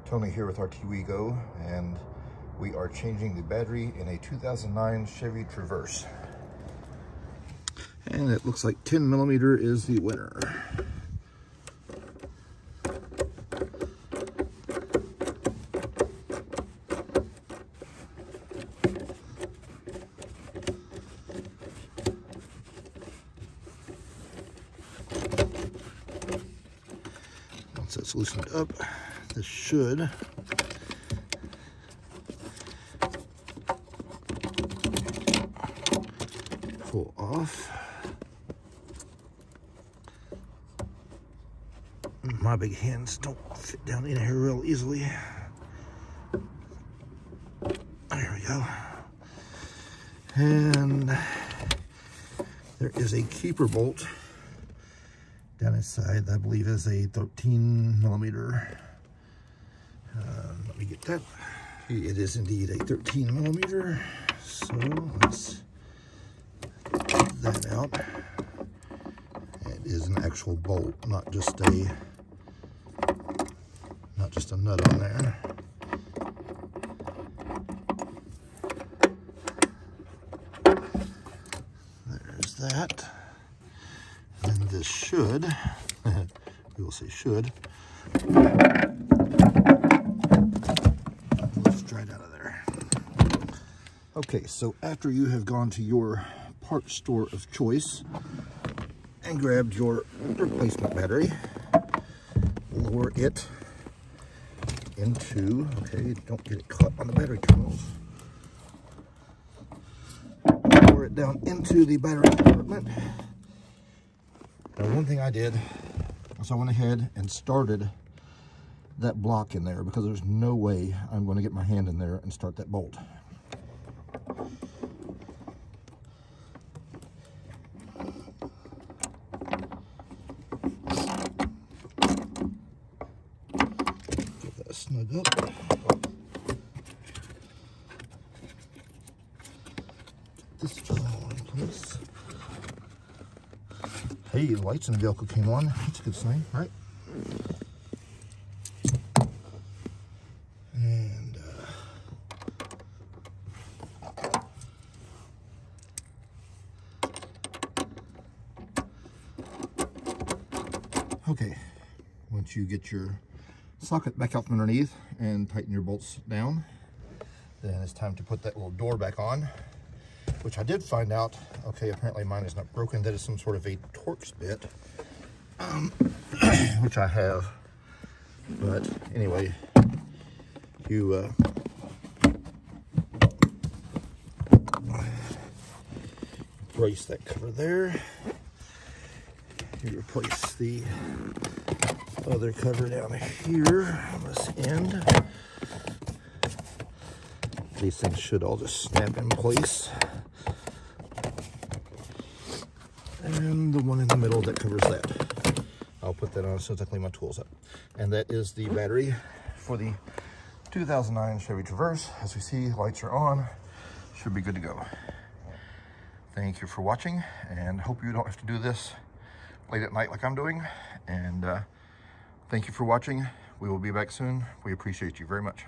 Tony here with RT WeGo, and we are changing the battery in a 2009 Chevy Traverse. And it looks like 10 millimeter is the winner. Once it's loosened up, this should pull off. My big hands don't fit down in here real easily. There we go. And there is a keeper bolt down inside. I believe is a 13 millimeter. Let me get that. It is indeed a 13 millimeter. So let's get that out. It is an actual bolt, not just a nut on there. There's that. And this should, we will say should, let's dry it out of there. Okay, so after you have gone to your parts store of choice and grabbed your replacement battery, lower it into, okay, don't get it caught on the battery terminals. Lower it down into the battery compartment. Now, one thing I did was I went ahead and started that block in there because there's no way I'm going to get my hand in there and start that bolt. Get that snug up. Get this all in place. Hey, the lights in the vehicle came on. That's a good sign, right? And okay, once you get your socket back out from underneath and tighten your bolts down, then it's time to put that little door back on, which I did find out, okay, apparently mine is not broken. That is some sort of a Torx bit, which I have. But anyway, you brace that cover there. You replace the other cover down here on this end. These things should all just snap in place. And the one in the middle that covers that. I'll put that on as soon as I clean my tools up. And that is the battery for the 2009 Chevy Traverse. As we see, lights are on. Should be good to go. Thank you for watching, and hope you don't have to do this late at night like I'm doing. And thank you for watching. We will be back soon. We appreciate you very much.